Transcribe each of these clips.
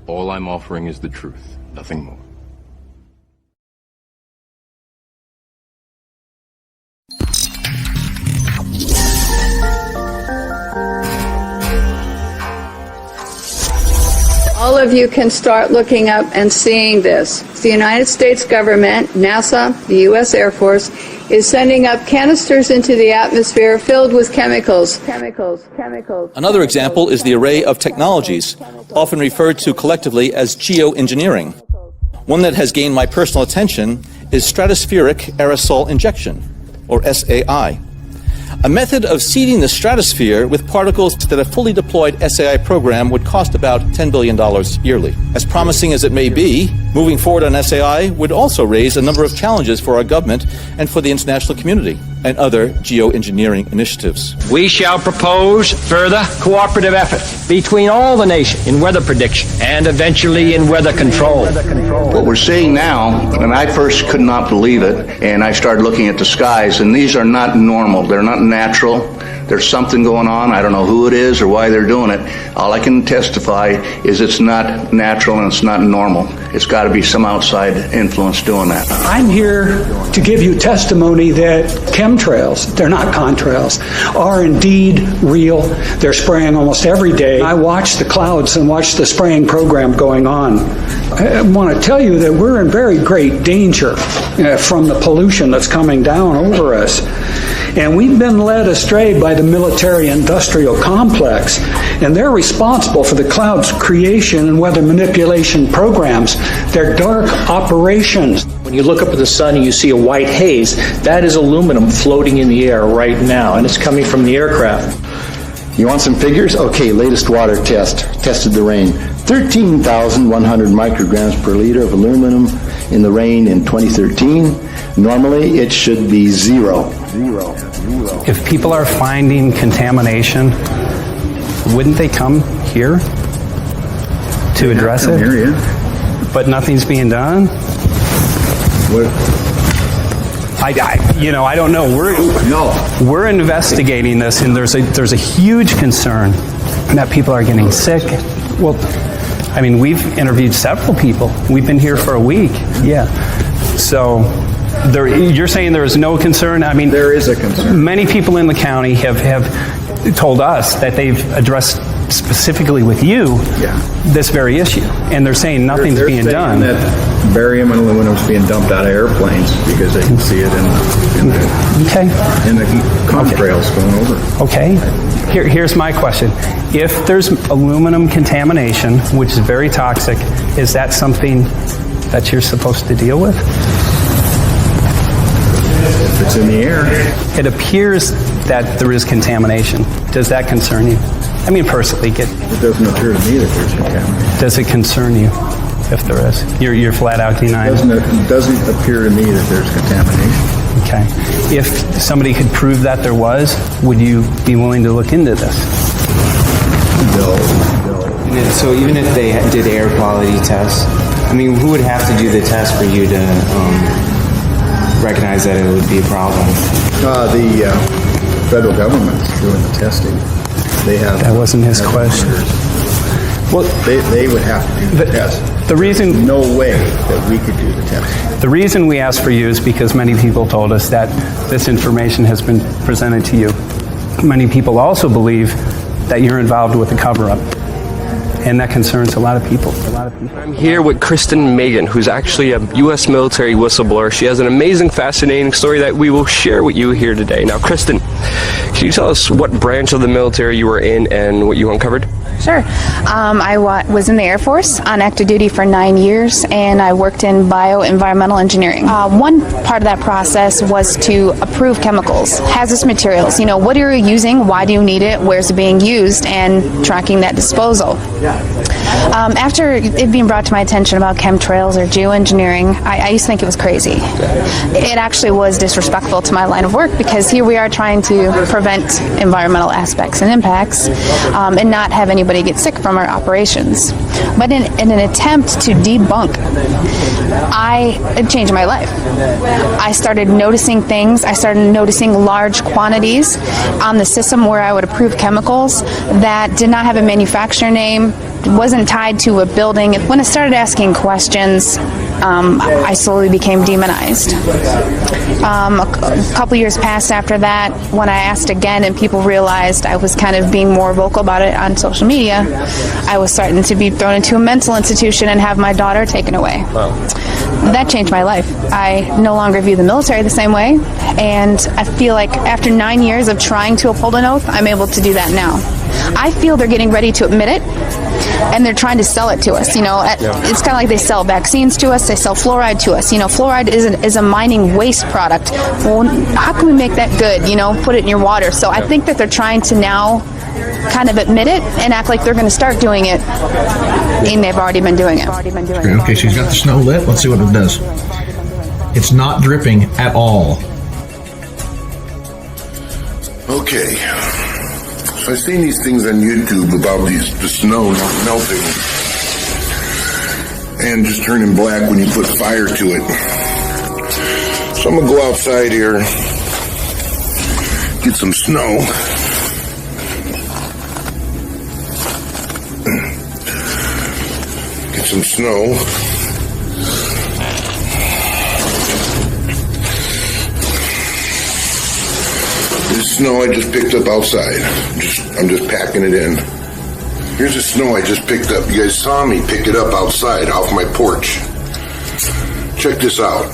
All I'm offering is the truth, nothing more. All of you can start looking up and seeing this. The United States government, NASA, the U.S. Air Force, is sending up canisters into the atmosphere filled with chemicals. Another example is the array of technologies, often referred to collectively as geoengineering. One that has gained my personal attention is stratospheric aerosol injection, or SAI. A method of seeding the stratosphere with particles that a fully deployed SAI program would cost about $10 billion yearly. As promising as it may be, moving forward on SAI would also raise a number of challenges for our government and for the international community and other geoengineering initiatives. We shall propose further cooperative effort between all the nations in weather prediction and eventually in weather control. What we're seeing now, and I first could not believe it, and I started looking at the skies, and these are not normal. They're not natural. There's something going on. I don't know who it is or why they're doing it. All I can testify is it's not natural and it's not normal. It's got to be some outside influence doing that. I'm here to give you testimony that chemtrails, they're not contrails, are indeed real. They're spraying almost every day. I watch the clouds and watch the spraying program going on. I want to tell you that we're in very great danger from the pollution that's coming down over us. And we've been led astray by the military-industrial complex, and they're responsible for the cloud's creation and weather manipulation programs. They're dark operations. When you look up at the sun and you see a white haze, that is aluminum floating in the air right now, and it's coming from the aircraft. You want some figures? Okay, latest water test. Tested the rain. 13,100 micrograms per liter of aluminum in the rain in 2013. Normally, it should be zero. If people are finding contamination, wouldn't they come here to address it? Here, yeah. But nothing's being done? What? I don't know. We're investigating this, and there's a huge concern that people are getting sick. Well, I mean, we've interviewed several people. We've been here for a week. Yeah. So you're saying there is no concern? I mean, there is a concern. Many people in the county have told us that they've addressed specifically with you this very issue, and they're saying nothing's being done. That barium and aluminum is being dumped out of airplanes because they can see it in the contrails going over. Okay. Here's my question. If there's aluminum contamination, which is very toxic, is that something that you're supposed to deal with? If it's in the air. It appears that there is contamination. Does that concern you? I mean, personally, it doesn't appear to me that there's contamination. Does it concern you if there is? You're flat out denying it? It doesn't appear to me that there's contamination. Okay. If somebody could prove that there was, would you be willing to look into this? No. So even if they did air quality tests, I mean, who would have to do the test for you to recognize that it would be a problem? The federal government's doing the testing. They have. That wasn't his question. Well, they would have to do the test. The reason, no way that we could do the test. The reason we asked for you is because many people told us that this information has been presented to you. Many people also believe that you're involved with the cover-up, and that concerns a lot of people. I'm here with Kristen Megan, who's actually a U.S. military whistleblower. She has an amazing, fascinating story that we will share with you here today. Now, Kristen, can you tell us what branch of the military you were in and what you uncovered? Sure. I was in the Air Force on active duty for 9 years, and I worked in bioenvironmental engineering. One part of that process was to approve chemicals, hazardous materials. You know, what are you using? Why do you need it? Where's it being used? And tracking that disposal. After it being brought to my attention about chemtrails or geoengineering, I used to think it was crazy. It actually was disrespectful to my line of work, because here we are trying to prevent environmental aspects and impacts and not have anybody get sick from our operations. But in an attempt to debunk, it changed my life. I started noticing things. I started noticing large quantities on the system where I would approve chemicals that did not have a manufacturer name, wasn't tied to a building. When I started asking questions, I slowly became demonized. A couple years passed after that when I asked again and people realized I was kind of being more vocal about it on social media. I was starting to be thrown into a mental institution and have my daughter taken away. Wow. That changed my life. I no longer view the military the same way, and I feel like after 9 years of trying to uphold an oath, I'm able to do that now. I feel they're getting ready to admit it, and they're trying to sell it to us. You know, it's kind of like they sell vaccines to us, they sell fluoride to us. You know, fluoride is a mining waste product. Well, how can we make that good? You know, put it in your water. So I think that they're trying to now kind of admit it and act like they're going to start doing it, and they've already been doing it. Okay, she's got the snow lit. Let's see what it does. It's not dripping at all. Okay. So I've seen these things on YouTube about the snow not melting and just turning black when you put fire to it. So I'm going to go outside here, get some snow. Get some snow. This snow I just picked up outside. I'm just packing it in. Here's the snow I just picked up. You guys saw me pick it up outside off my porch. Check this out.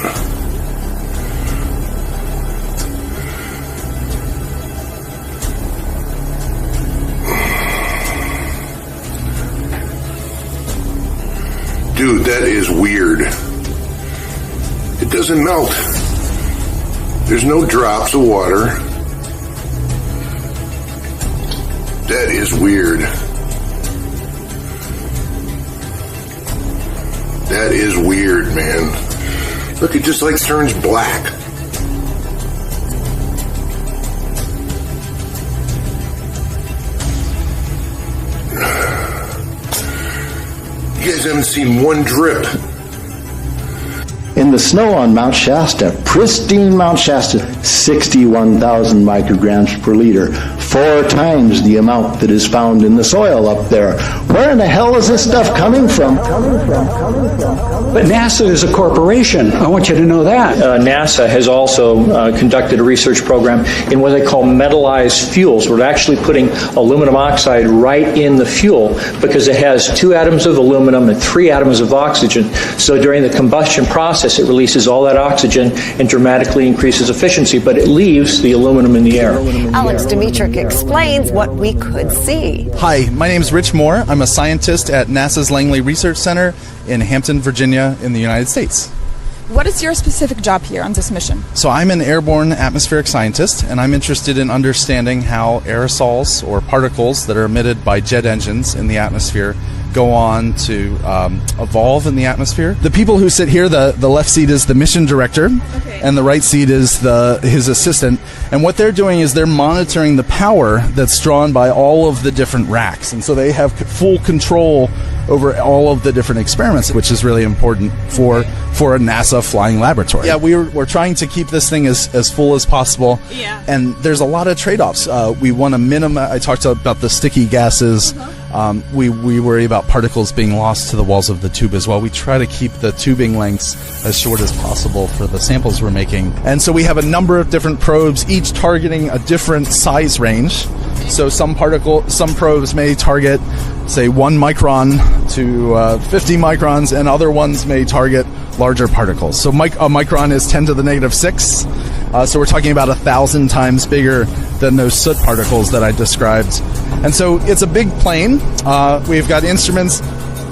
Dude, that is weird. It doesn't melt. There's no drops of water. That is weird. That is weird, man. Look, it just like turns black. You guys haven't seen one drip. In the snow on Mount Shasta, pristine Mount Shasta, 61,000 micrograms per liter, 4 times the amount that is found in the soil up there. Where in the hell is this stuff coming from? But NASA is a corporation. I want you to know that. NASA has also conducted a research program in what they call metallized fuels. We're actually putting aluminum oxide right in the fuel because it has 2 atoms of aluminum and 3 atoms of oxygen. So during the combustion process, it releases all that oxygen and dramatically increases efficiency, but it leaves the aluminum in the air. Alex Dimitrick explains what we could see. Hi, my name is Rich Moore. I'm a scientist at NASA's Langley Research Center in Hampton, Virginia, in the United States. What is your specific job here on this mission? So I'm an airborne atmospheric scientist, and I'm interested in understanding how aerosols or particles that are emitted by jet engines in the atmosphere go on to evolve in the atmosphere. The people who sit here, the left seat is the mission director, and the right seat is his assistant. And what they're doing is they're monitoring the power that's drawn by all of the different racks. And so they have full control over all of the different experiments, which is really important for a NASA flying laboratory. Yeah, we're trying to keep this thing as full as possible. Yeah. And there's a lot of trade-offs. We want to minimize. I talked about the sticky gases. We worry about particles being lost to the walls of the tube as well. We try to keep the tubing lengths as short as possible for the samples we're making. And so we have a number of different probes, each targeting a different size range. So some probes may target, say, 1 micron to 50 microns, and other ones may target larger particles. So a micron is 10 to the negative 6. So we're talking about 1,000 times bigger than those soot particles that I described. And so it's a big plane. We've got instruments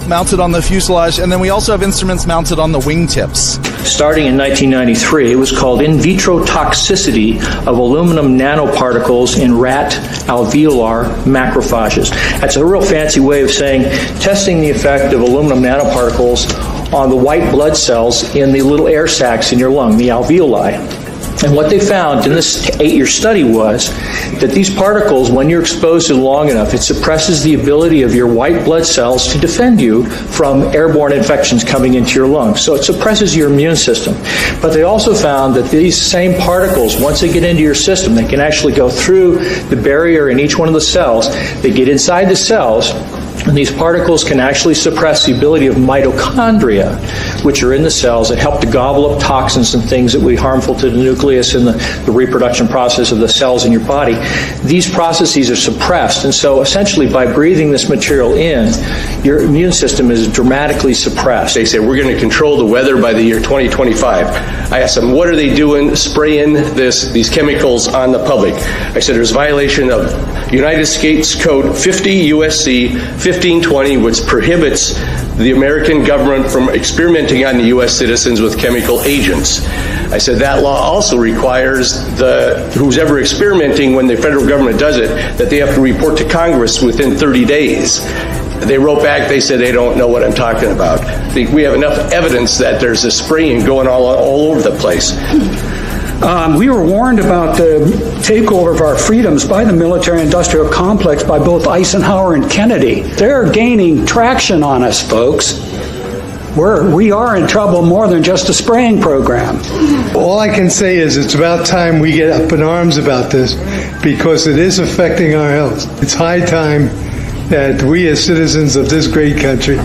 mounted on the fuselage, and then we also have instruments mounted on the wingtips. Starting in 1993, it was called in vitro toxicity of aluminum nanoparticles in rat alveolar macrophages. That's a real fancy way of saying testing the effect of aluminum nanoparticles on the white blood cells in the little air sacs in your lung, the alveoli. And what they found in this 8-year study was that these particles, when you're exposed to them long enough, it suppresses the ability of your white blood cells to defend you from airborne infections coming into your lungs. So it suppresses your immune system. But they also found that these same particles, once they get into your system, they can actually go through the barrier in each one of the cells. They get inside the cells, And these particles can actually suppress the ability of mitochondria, which are in the cells that help to gobble up toxins and things that would be harmful to the nucleus and the reproduction process of the cells in your body. These processes are suppressed, and so essentially by breathing this material in, your immune system is dramatically suppressed. They say we're going to control the weather by the year 2025. I asked them, what are they doing, spraying these chemicals on the public? I said there's violation of United States Code 50 USC 1520, which prohibits the American government from experimenting on the U.S. citizens with chemical agents. I said that law also requires who's ever experimenting, when the federal government does it, that they have to report to Congress within 30 days. They wrote back, they said they don't know what I'm talking about. We have enough evidence that there's this spraying going all over the place. We were warned about the takeover of our freedoms by the military-industrial complex by both Eisenhower and Kennedy. They're gaining traction on us, folks. We are in trouble more than just a spraying program. All I can say is it's about time we get up in arms about this, because it is affecting our health. It's high time that we as citizens of this great country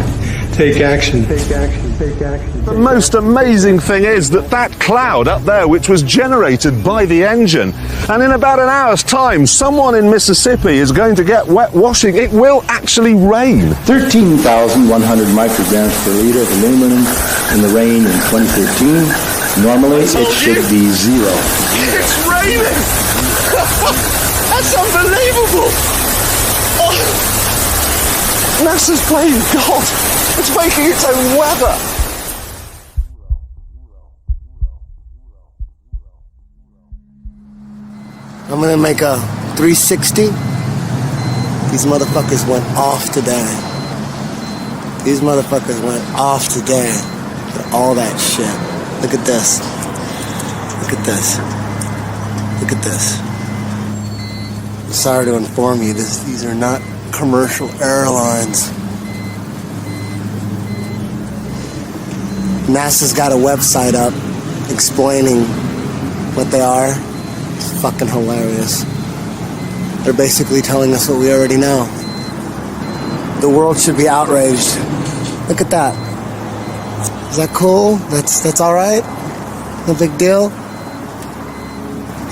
take action. The most amazing thing is that cloud up there, which was generated by the engine, and in about an hour's time, someone in Mississippi is going to get wet washing. It will actually rain. 13,100 micrograms per liter of aluminum in the rain in 2013. Normally, it should be 0. It's raining! That's unbelievable! Oh. NASA's playing God. It's making its own weather. I'm gonna make a 360. These motherfuckers went off today. These motherfuckers went off today. All that shit. Look at this. Look at this. Look at this. I'm sorry to inform you, these are not commercial airlines. NASA's got a website up explaining what they are. It's fucking hilarious. They're basically telling us what we already know. The world should be outraged. Look at that. Is that cool? That's all right? No big deal?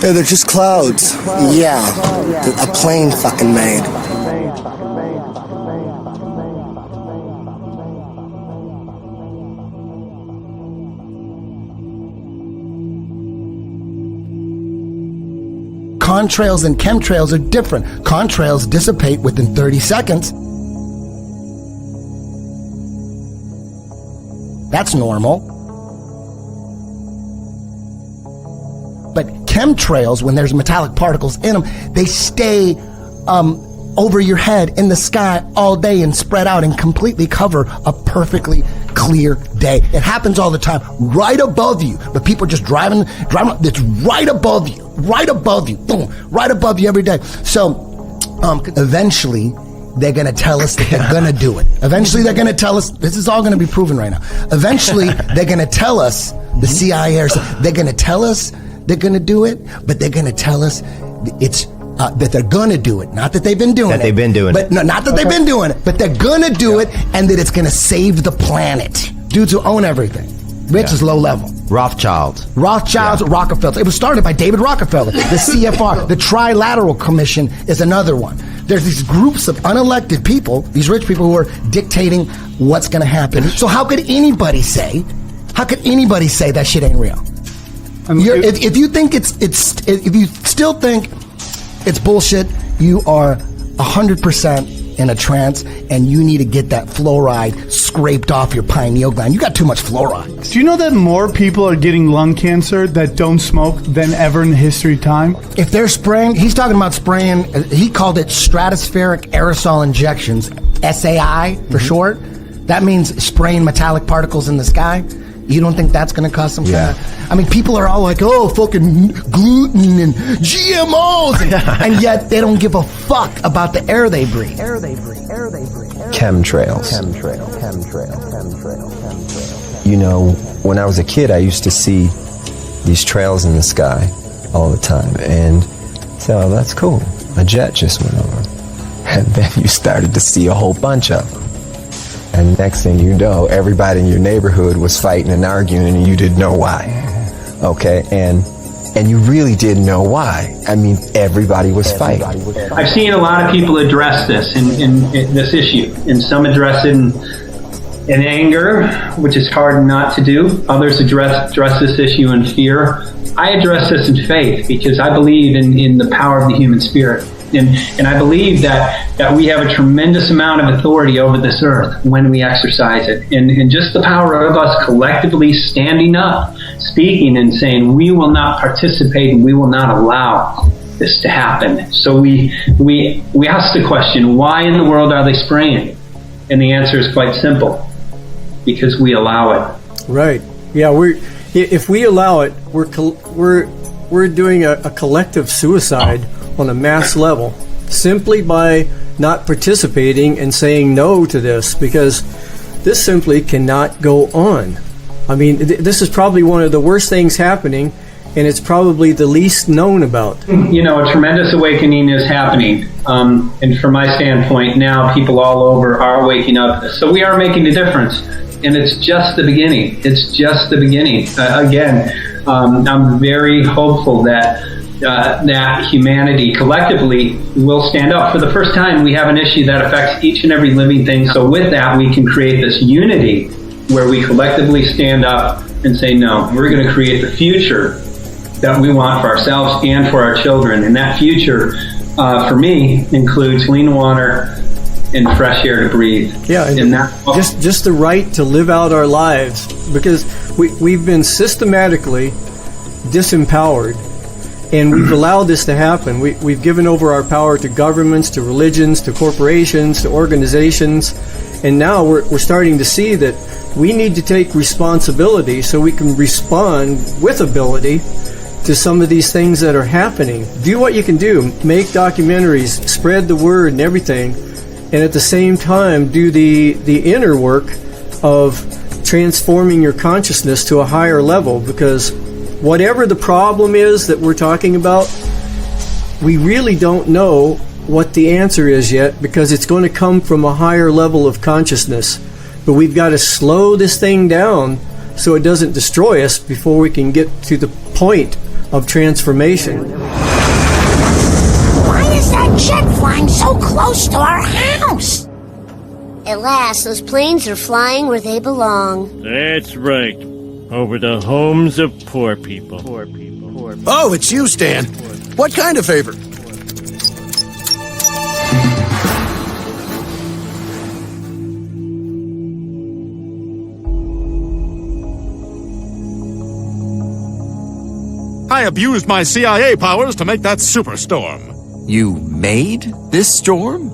Yeah, they're just clouds. Yeah, a plane fucking made. Contrails and chemtrails are different. Contrails dissipate within 30 seconds. That's normal. But chemtrails, when there's metallic particles in them, they stay over your head in the sky all day and spread out and completely cover a perfectly clear day. It happens all the time, right above you. But people are just driving. It's right above you, boom, right above you every day. So eventually, they're going to tell us that they're going to do it. Eventually, they're going to tell us, this is all going to be proven right now. Eventually, they're going to tell us, the CIA, they're going to tell us they're going to do it, but they're going to tell us it's that they're going to do it. Not that they've been doing it. That they've been doing it. No, not that they've been doing it, but they're going to do it, and that it's going to save the planet. Dudes who own everything. Rich is low level. Rothschilds, Rockefeller. It was started by David Rockefeller. The CFR, the Trilateral Commission, is another one. There's these groups of unelected people, these rich people who are dictating what's going to happen. So how could anybody say that shit ain't real? If you think if you still think it's bullshit, you are 100% in a trance, and you need to get that fluoride scraped off your pineal gland. You got too much fluoride. Do you know that more people are getting lung cancer that don't smoke than ever in history time? If they're spraying, he's talking about spraying, he called it stratospheric aerosol injections, SAI for short. That means spraying metallic particles in the sky. You don't think that's going to cause some kind of... I mean, people are all like, oh, fucking gluten and GMOs. And yet they don't give a fuck about the air they breathe. Chemtrails. You know, when I was a kid, I used to see these trails in the sky all the time. And so that's cool. A jet just went over. And then you started to see a whole bunch of them. And next thing you know, everybody in your neighborhood was fighting and arguing, and you didn't know why. Okay, and you really didn't know why. I mean, everybody was fighting. I've seen a lot of people address this in this issue, and some address it in anger, which is hard not to do. Others address this issue in fear. I address this in faith because I believe in the power of the human spirit. And I believe that we have a tremendous amount of authority over this earth when we exercise it. And just the power of us collectively standing up, speaking and saying, we will not participate and we will not allow this to happen. So we ask the question, why in the world are they spraying? And the answer is quite simple, because we allow it. Right. Yeah, if we allow it, we're doing a collective suicide on a mass level, simply by not participating and saying no to this, because this simply cannot go on. I mean, this is probably one of the worst things happening, and it's probably the least known about. You know, a tremendous awakening is happening. And from my standpoint, now people all over are waking up. So we are making a difference. And it's just the beginning. It's just the beginning. Again, I'm very hopeful that humanity collectively will stand up. For the first time, we have an issue that affects each and every living thing. So with that, we can create this unity where we collectively stand up and say, no, we're going to create the future that we want for ourselves and for our children. And that future, for me, includes clean water and fresh air to breathe. Yeah, and just the right to live out our lives, because we've been systematically disempowered, and we've allowed this to happen. We've given over our power to governments, to religions, to corporations, to organizations, and now we're starting to see that we need to take responsibility so we can respond with ability to some of these things that are happening. Do what you can do. Make documentaries, spread the word and everything, and at the same time do the inner work of transforming your consciousness to a higher level, because whatever the problem is that we're talking about, we really don't know what the answer is yet, because it's going to come from a higher level of consciousness. But we've got to slow this thing down so it doesn't destroy us before we can get to the point of transformation. Why is that jet flying so close to our house? At last, those planes are flying where they belong. That's right. Over the homes of poor people. Oh, it's you, Stan. What kind of favor? I abused my CIA powers to make that superstorm. You made this storm?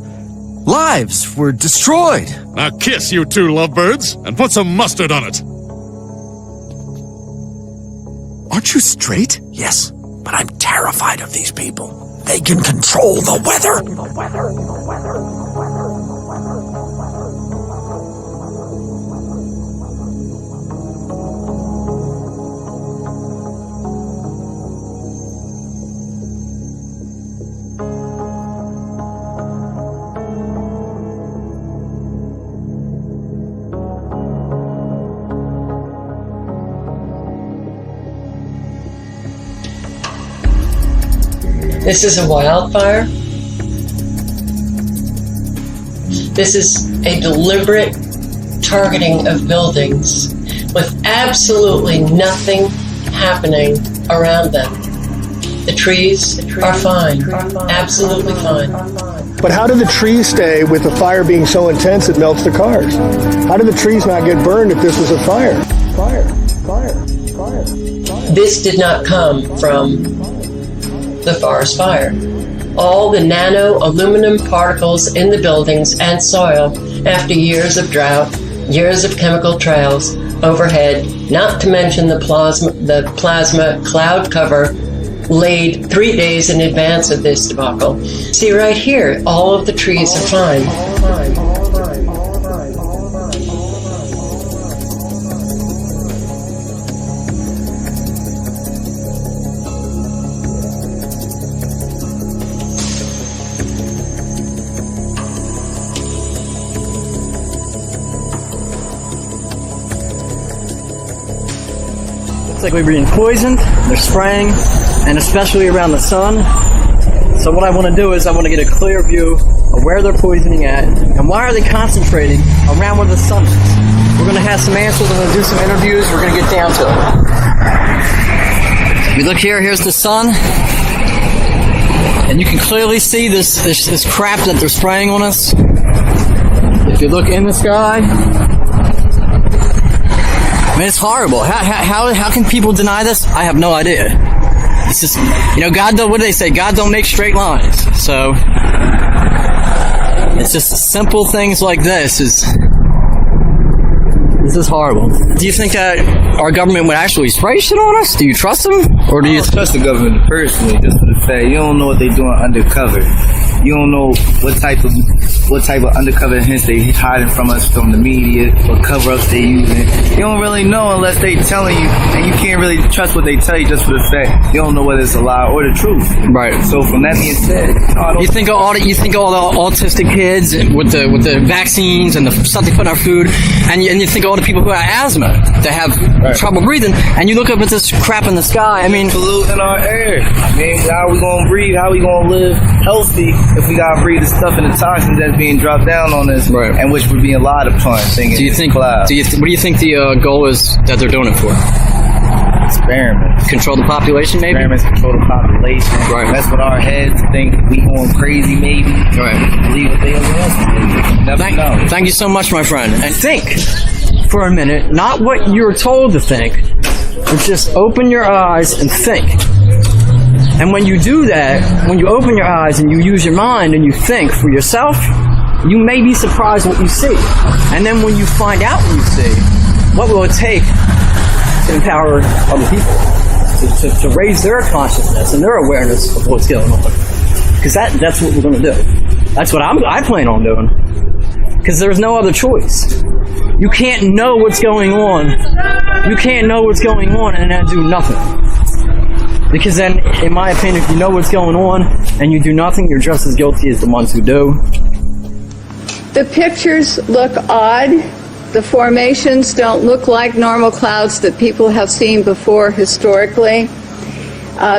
Lives were destroyed. Now kiss, you two lovebirds, and put some mustard on it. Aren't you straight? Yes, but I'm terrified of these people. They can control the weather. This is a wildfire. This is a deliberate targeting of buildings with absolutely nothing happening around them. The trees are fine, absolutely fine. But how do the trees stay with the fire being so intense it melts the cars? How do the trees not get burned if this was a fire? This did not come from the forest fire. All the nano aluminum particles in the buildings and soil after years of drought, years of chemical trails overhead, not to mention the plasma cloud cover laid 3 days in advance of this debacle. See right here, all of the trees are fine. Looks like we're being poisoned. They're spraying, and especially around the sun. So what I want to do is I want to get a clear view of where they're poisoning at, and why are they concentrating around where the sun is. We're going to have some answers. I'm going to do some interviews. We're going to get down to it. We look here. Here's the sun, and you can clearly see this crap that they're spraying on us. If you look in the sky, I mean, it's horrible. How can people deny this? I have no idea. It's just, God don't, what do they say? God don't make straight lines. So, it's just simple things like this is horrible. Do you think that our government would actually spray shit on us? Do you trust them? Or do you trust the government personally, just for the fact you don't know what they're doing undercover. You don't know what type of undercover hints they hiding from us from the media or cover-ups they using. You don't really know unless they telling you, and you can't really trust what they tell you just for the fact you don't know whether it's a lie or the truth. Right. So from that being said, you think of all the autistic kids with the vaccines and the stuff they put in our food, and you think of all the people who have asthma that have trouble breathing, and you look up at this crap in the sky. I mean, polluting our air. I mean, how are we gonna breathe? How are we gonna live healthy if we gotta breathe the stuff and the toxins that's being dropped down on us, and which we're being lied upon? What do you think the goal is that they're doing it for? Experiments. Control the population, maybe? Experiments, control the population. Right. That's what our heads think. We going crazy, maybe. Right. Believe what they want to believe. Never know. Thank you so much, my friend. And think for a minute, not what you're told to think, but just open your eyes and think. And when you do that, when you open your eyes and you use your mind and you think for yourself, you may be surprised what you see. And then when you find out what you see, what will it take to empower other people, to raise their consciousness and their awareness of what's going on? Because that's what we're going to do. That's what I plan on doing. Because there's no other choice. You can't know what's going on. You can't know what's going on and then do nothing. Because then, in my opinion, if you know what's going on and you do nothing, you're just as guilty as the ones who do. The pictures look odd. The formations don't look like normal clouds that people have seen before historically.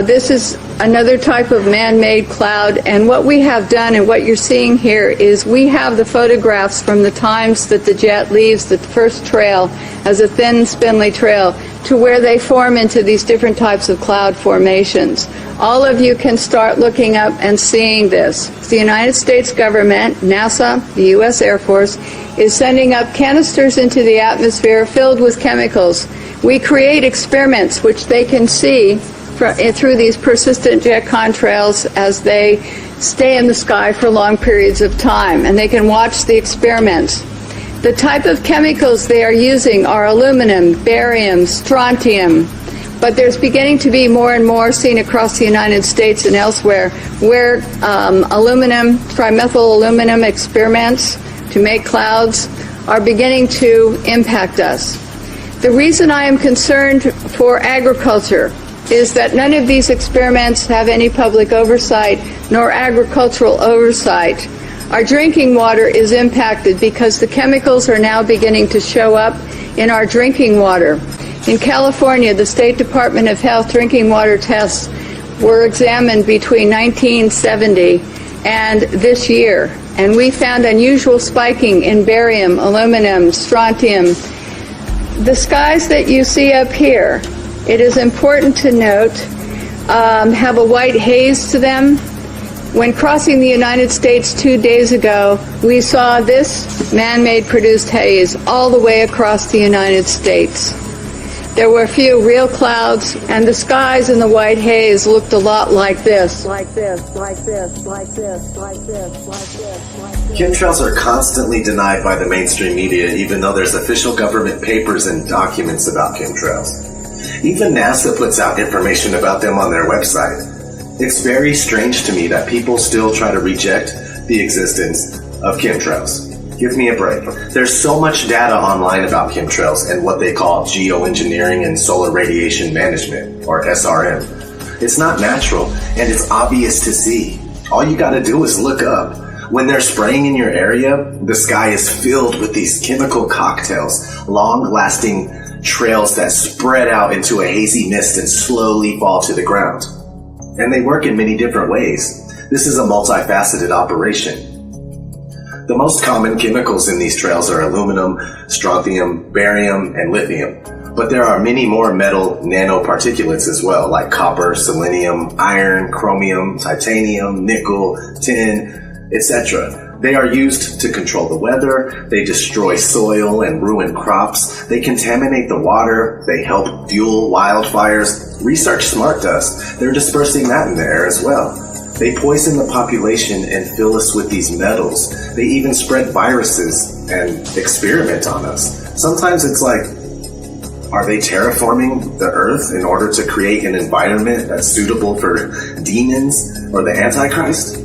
This is another type of man-made cloud, and what we have done and what you're seeing here is we have the photographs from the times that the jet leaves the first trail as a thin, spindly trail to where they form into these different types of cloud formations. All of you can start looking up and seeing this. The United States government, NASA, the U.S. Air Force, is sending up canisters into the atmosphere filled with chemicals. We create experiments which they can see through these persistent jet contrails as they stay in the sky for long periods of time, and they can watch the experiments. The type of chemicals they are using are aluminum, barium, strontium, but there's beginning to be more and more seen across the United States and elsewhere where aluminum, trimethyl aluminum experiments to make clouds are beginning to impact us. The reason I am concerned for agriculture is that none of these experiments have any public oversight nor agricultural oversight. Our drinking water is impacted because the chemicals are now beginning to show up in our drinking water. In California, the State Department of Health drinking water tests were examined between 1970 and this year, and we found unusual spiking in barium, aluminum, strontium. The skies that you see up here, it is important to note, have a white haze to them. When crossing the United States 2 days ago, we saw this man-made produced haze all the way across the United States. There were a few real clouds, and the skies in the white haze looked a lot like this. Like this, like this, like this, like this, like this, like this. Chemtrails are constantly denied by the mainstream media, even though there's official government papers and documents about chemtrails. Even NASA puts out information about them on their website. It's very strange to me that people still try to reject the existence of chemtrails. Give me a break. There's so much data online about chemtrails and what they call geoengineering and solar radiation management, or SRM. It's not natural, and it's obvious to see. All you gotta do is look up. When they're spraying in your area, the sky is filled with these chemical cocktails, long-lasting trails that spread out into a hazy mist and slowly fall to the ground. And they work in many different ways. This is a multifaceted operation. The most common chemicals in these trails are aluminum, strontium, barium, and lithium. But there are many more metal nanoparticulates as well, like copper, selenium, iron, chromium, titanium, nickel, tin, etc. They are used to control the weather, they destroy soil and ruin crops, they contaminate the water, they help fuel wildfires. Research smart dust, they're dispersing that in the air as well. They poison the population and fill us with these metals. They even spread viruses and experiment on us. Sometimes it's like, are they terraforming the earth in order to create an environment that's suitable for demons or the Antichrist?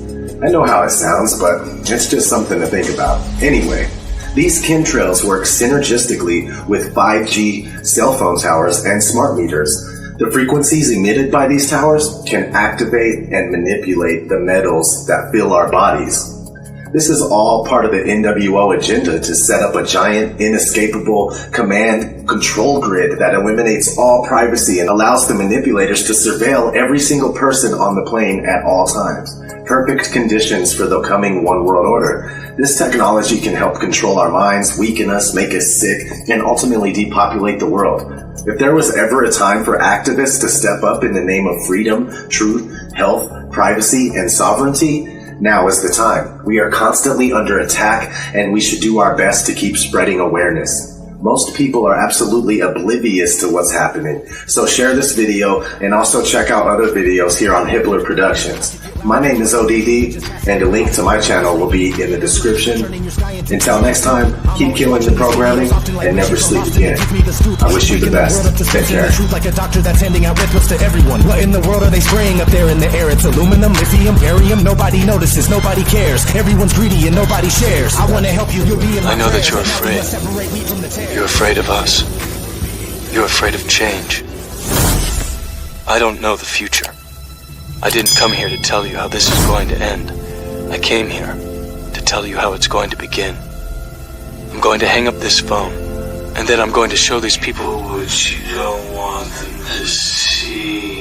I know how it sounds, but it's just something to think about. Anyway, these chemtrails work synergistically with 5G cell phone towers and smart meters. The frequencies emitted by these towers can activate and manipulate the metals that fill our bodies. This is all part of the NWO agenda to set up a giant, inescapable command control grid that eliminates all privacy and allows the manipulators to surveil every single person on the plane at all times. Perfect conditions for the coming one world order. This technology can help control our minds, weaken us, make us sick, and ultimately depopulate the world. If there was ever a time for activists to step up in the name of freedom, truth, health, privacy, and sovereignty, now is the time. We are constantly under attack, and we should do our best to keep spreading awareness. Most people are absolutely oblivious to what's happening, so share this video and also check out other videos here on Hibbeler Productions. My name is ODD, and a link to my channel will be in the description. Until next time, keep killing the programming and never sleep again. I wish you the best. Take care. Like a doctor that's handing out red pills to everyone. What in the world are they spraying up there in the air? It's aluminum, lithium, barium. Nobody notices, nobody cares. Everyone's greedy and nobody shares. I want to help you. You'll be in my I know that you're afraid. You're afraid of us. You're afraid of change. I don't know the future. I didn't come here to tell you how this is going to end. I came here to tell you how it's going to begin. I'm going to hang up this phone, and then I'm going to show these people what you don't want them to see.